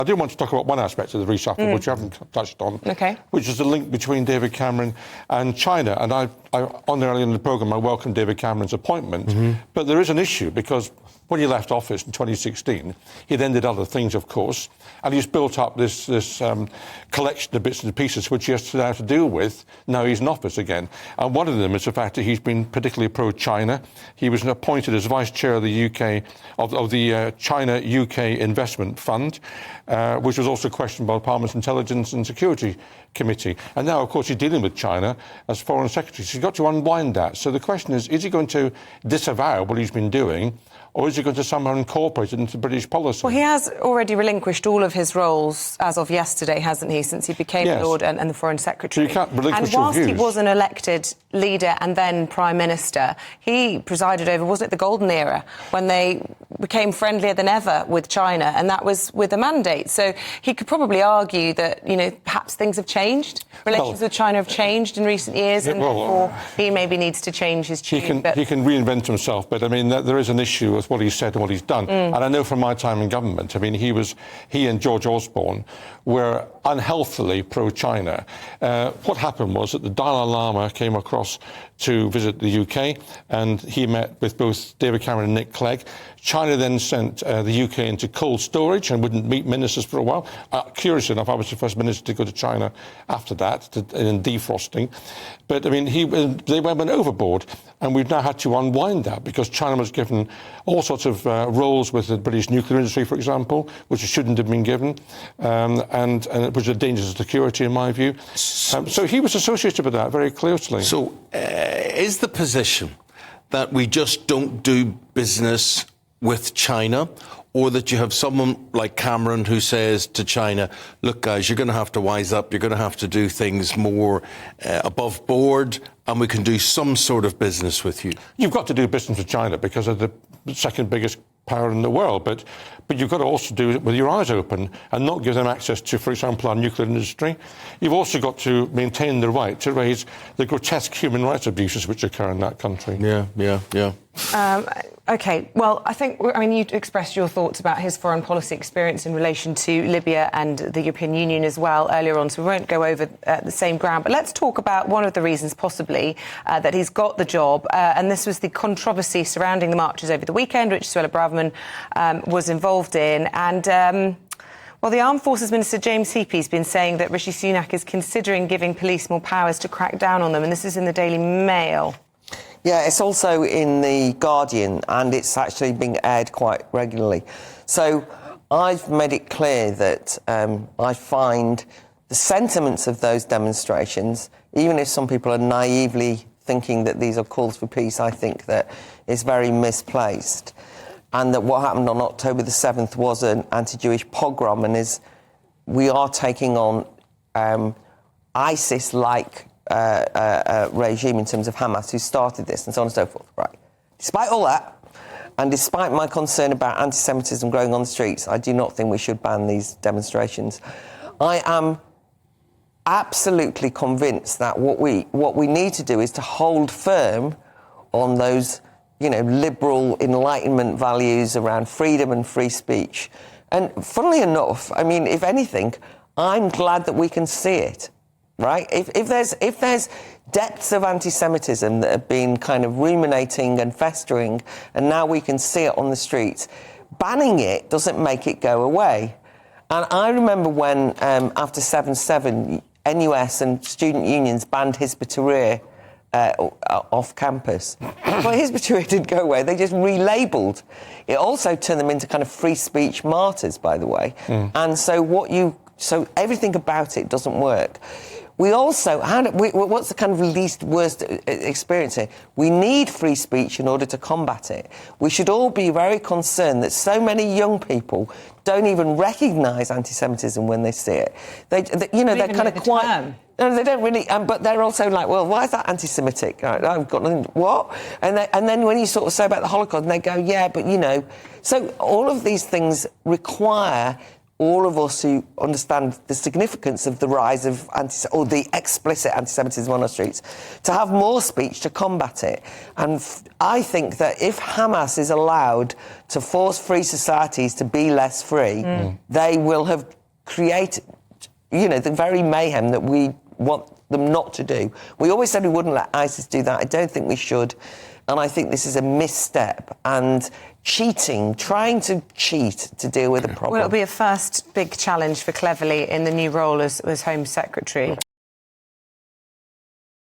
do want to talk about one aspect of the reshuffle, which you haven't touched on, which is the link between David Cameron and China. And on earlier in the programme, I welcomed David Cameron's appointment. But there is an issue, because when he left office in 2016, he then did other things, of course, and he's built up this collection of bits and pieces which he has to now to deal with. Now he's in office again. And one of them is the fact that he's been particularly pro-China. He was appointed as vice chair of the UK, of the China-UK Investment Fund, which was also questioned by Parliament's Intelligence and Security Committee. And now, of course, he's dealing with China as Foreign Secretary. So he's got to unwind that. So the question is he going to disavow what he's been doing, or is he going to somehow incorporate it into British policy? Well, he has already relinquished all of his roles as of yesterday, hasn't he, since he became the Lord and the Foreign Secretary. So you can't relinquish and whilst your views. He was an elected leader and then Prime Minister, he presided over, wasn't it, the golden era, when they became friendlier than ever with China, and that was with a mandate. So he could probably argue that, you know, perhaps things have changed. Relations with China have changed in recent years, and therefore he maybe needs to change his tune. He can reinvent himself, but, I mean, there is an issue with what he said and what he's done. And I know from my time in government, I mean, he and George Osborne were unhealthily pro-China. What happened was that the Dalai Lama came across to visit the UK, and he met with both David Cameron and Nick Clegg. China then sent the UK into cold storage and wouldn't meet ministers for a while. Curiously enough, I was the first minister to go to China after that, in defrosting. But, I mean, they went overboard, and we've now had to unwind that, because China was given all sorts of roles with the British nuclear industry, for example, which it shouldn't have been given, and it was a danger to security, in my view. So he was associated with that very closely. So is the position that we just don't do business with China, or that you have someone like Cameron who says to China, look, guys, you're going to have to wise up, you're going to have to do things more above board, and we can do some sort of business with you? You've got to do business with China because of the second biggest power in the world, but you've got to also do it with your eyes open and not give them access to, for example, our nuclear industry. You've also got to maintain the right to raise the grotesque human rights abuses which occur in that country. Yeah. OK, well, I mean, you expressed your thoughts about his foreign policy experience in relation to Libya and the European Union as well earlier on, so we won't go over the same ground. But let's talk about one of the reasons, possibly, that he's got the job, and this was the controversy surrounding the marches over the weekend, which Suella Braverman was involved in. And well, the Armed Forces Minister James Heapy's been saying that Rishi Sunak is considering giving police more powers to crack down on them, and this is in the Daily Mail. Yeah, it's also in The Guardian, and it's actually being aired quite regularly. So I've made it clear that I find the sentiments of those demonstrations, even if some people are naively thinking that these are calls for peace, I think that it's very misplaced. And that what happened on October the 7th was an anti-Jewish pogrom, and we are taking on ISIS-like regime in terms of Hamas, who started this, and so on and so forth. Right. Despite all that, and despite my concern about anti-Semitism growing on the streets, I do not think we should ban these demonstrations. I am absolutely convinced that what we need to do is to hold firm on those, you know, liberal Enlightenment values around freedom and free speech. And funnily enough, I mean, if anything, I'm glad that we can see it. Right? If there's depths of anti-Semitism that have been kind of ruminating and festering, and now we can see it on the streets, banning it doesn't make it go away. And I remember when, after 7/7, NUS and student unions banned Hizb ut-Tahrir off campus. Well, Hizb ut-Tahrir didn't go away. They just relabelled. It also turned them into kind of free speech martyrs, by the way. And so everything about it doesn't work. We also, what's the kind of least worst experience here? We need free speech in order to combat it. We should all be very concerned that so many young people don't even recognise anti-Semitism when they see it. They're kind of quite... No, they don't really, but they're also like, well, why is that anti-Semitic? I've got nothing, what? And then when you sort of say about the Holocaust, and they go, yeah, but, you know... So all of these things require all of us who understand the significance of the rise of or the explicit anti-Semitism on our streets to have more speech to combat it. And I think that if Hamas is allowed to force free societies to be less free, they will have create, the very mayhem that we want them not to do. We always said we wouldn't let ISIS do that. I don't think we should. And I think this is a misstep. And trying to cheat to deal with the problem. Well, it'll be a first big challenge for Cleverly in the new role as Home Secretary.